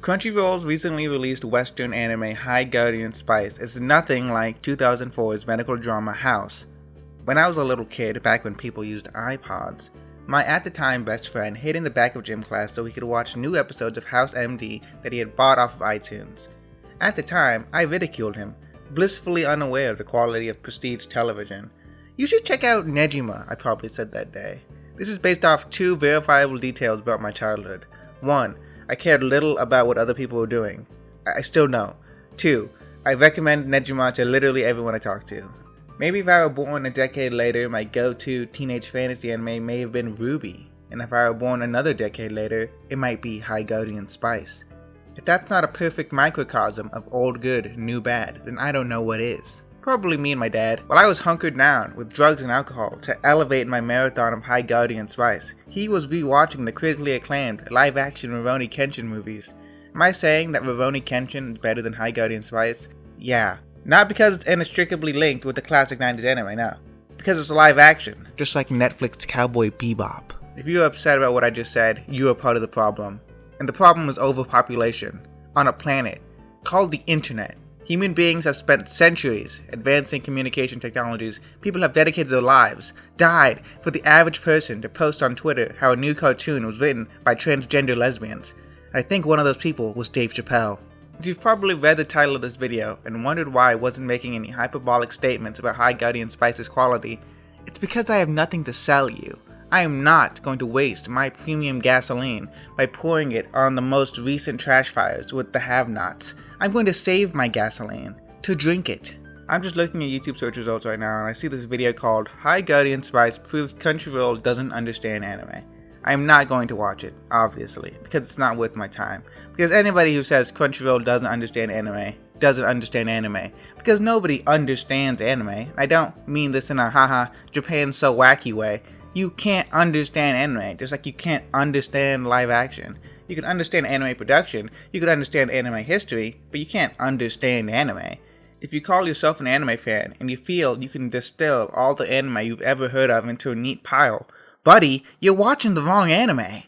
Crunchyroll's recently released Western anime High Guardian Spice is nothing like 2004's medical drama House. When I was a little kid, back when people used iPods, my at-the-time best friend hid in the back of gym class so he could watch new episodes of House MD that he had bought off of iTunes. At the time, I ridiculed him, blissfully unaware of the quality of prestige television. "You should check out Nejima," I probably said that day. This is based off two verifiable details about my childhood. 1. I cared little about what other people were doing. I still don't. 2. I recommend Nejima to literally everyone I talk to. Maybe if I were born a decade later, my go-to teenage fantasy anime may have been Ruby, and if I were born another decade later, it might be High Guardian Spice. If that's not a perfect microcosm of old good, new bad, then I don't know what is. Probably me and my dad. While I was hunkered down with drugs and alcohol to elevate my marathon of High Guardian Spice, he was rewatching the critically acclaimed live-action Rurouni Kenshin movies. Am I saying that Rurouni Kenshin is better than High Guardian Spice? Yeah. Not because it's inextricably linked with the classic 90s anime, no. Because it's live action, just like Netflix's Cowboy Bebop. If you're upset about what I just said, you are part of the problem. And the problem is overpopulation. On a planet called the Internet. Human beings have spent centuries advancing communication technologies. People have dedicated their lives, died for the average person to post on Twitter how a new cartoon was written by transgender lesbians. And I think one of those people was Dave Chappelle. You've probably read the title of this video and wondered why I wasn't making any hyperbolic statements about High Guardian Spice's quality. It's because I have nothing to sell you. I am not going to waste my premium gasoline by pouring it on the most recent trash fires with the have-nots. I'm going to save my gasoline to drink it. I'm just looking at YouTube search results right now and I see this video called High Guardian Spice Proves Crunchyroll Doesn't Understand Anime. I am not going to watch it, obviously, because it's not worth my time. Because anybody who says Crunchyroll doesn't understand anime, doesn't understand anime. Because nobody understands anime. I don't mean this in a haha, Japan's so wacky way. You can't understand anime, just like you can't understand live action. You can understand anime production, you can understand anime history, but you can't understand anime. If you call yourself an anime fan, and you feel you can distill all the anime you've ever heard of into a neat pile, buddy, you're watching the wrong anime.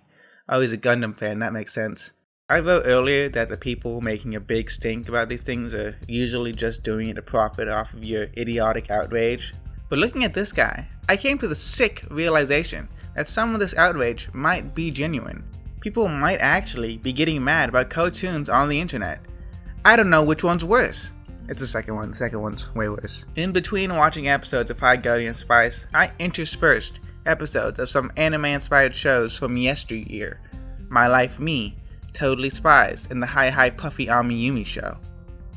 Oh, he's a Gundam fan, that makes sense. I wrote earlier that the people making a big stink about these things are usually just doing it to profit off of your idiotic outrage. But looking at this guy, I came to the sick realization that some of this outrage might be genuine. People might actually be getting mad about cartoons on the internet. I don't know which one's worse. It's the second one. The second one's way worse. In between watching episodes of High Guardian Spice, I interspersed episodes of some anime-inspired shows from yesteryear. My Life Me, Totally Spies, and the Hi Puffy Amiyumi show.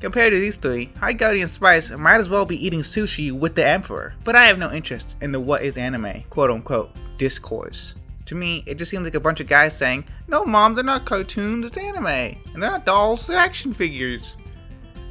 Compared to these three, High Guardian Spice might as well be eating sushi with the Emperor. But I have no interest in the what is anime, quote-unquote, discourse. To me, it just seems like a bunch of guys saying, "No mom, they're not cartoons, it's anime. And they're not dolls, they're action figures."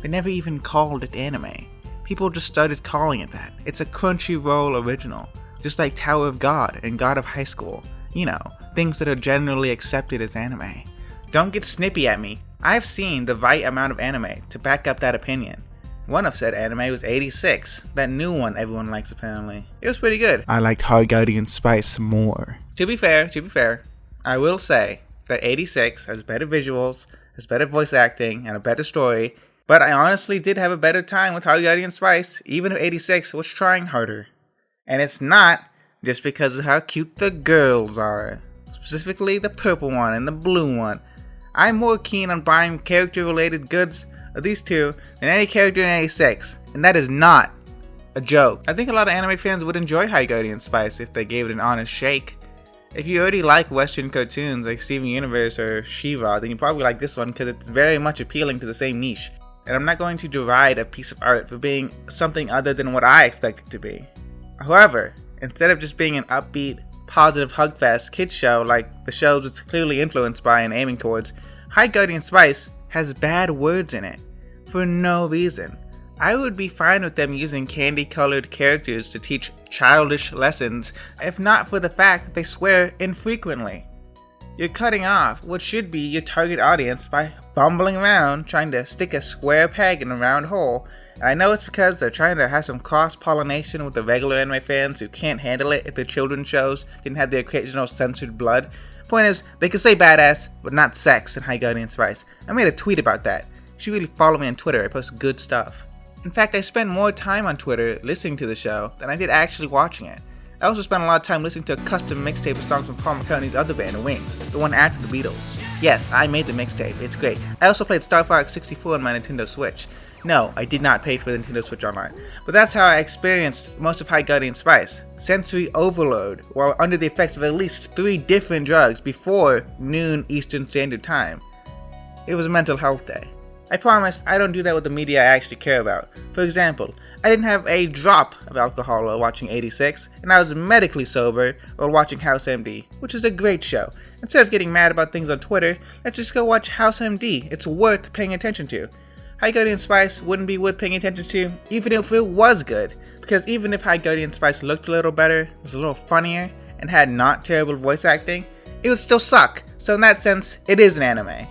They never even called it anime. People just started calling it that. It's a Crunchyroll original. Just like Tower of God and God of High School. You know, things that are generally accepted as anime. Don't get snippy at me. I've seen the right amount of anime to back up that opinion. One of said anime was 86, that new one everyone likes apparently. It was pretty good. I liked High Guardian Spice more. To be fair, I will say that 86 has better visuals, has better voice acting, and a better story, but I honestly did have a better time with High Guardian Spice, even if 86 was trying harder. And it's not just because of how cute the girls are. Specifically the purple one and the blue one. I'm more keen on buying character-related goods of these two than any character in 86. And that is not a joke. I think a lot of anime fans would enjoy High Guardian Spice if they gave it an honest shake. If you already like Western cartoons like Steven Universe or She-Ra, then you probably like this one because it's very much appealing to the same niche. And I'm not going to deride a piece of art for being something other than what I expect it to be. However, instead of just being an upbeat, positive hugfest kids show like the shows it's clearly influenced by and aiming towards, High Guardian Spice has bad words in it. For no reason. I would be fine with them using candy-colored characters to teach childish lessons, if not for the fact that they swear infrequently. You're cutting off what should be your target audience by bumbling around trying to stick a square peg in a round hole And I know it's because they're trying to have some cross-pollination with the regular anime fans who can't handle it if their children's shows didn't have the occasional censored blood. Point is, they can say badass, but not sex in High Guardian Spice. I made a tweet about that. You should really follow me on Twitter, I post good stuff. In fact, I spend more time on Twitter listening to the show than I did actually watching it. I also spent a lot of time listening to a custom mixtape of songs from Paul McCartney's other band, The Wings, the one after the Beatles. Yes, I made the mixtape, it's great. I also played Star Fox 64 on my Nintendo Switch. No, I did not pay for the Nintendo Switch Online, but that's how I experienced most of High Guardian Spice. Sensory overload, while under the effects of at least 3 different drugs before noon Eastern Standard Time. It was a mental health day. I promise I don't do that with the media I actually care about. For example, I didn't have a drop of alcohol while watching 86, and I was medically sober while watching House MD, which is a great show. Instead of getting mad about things on Twitter, let's just go watch House MD. It's worth paying attention to. High Guardian Spice wouldn't be worth paying attention to, even if it was good, because even if High Guardian Spice looked a little better, was a little funnier, and had not terrible voice acting, it would still suck. So in that sense, it is an anime.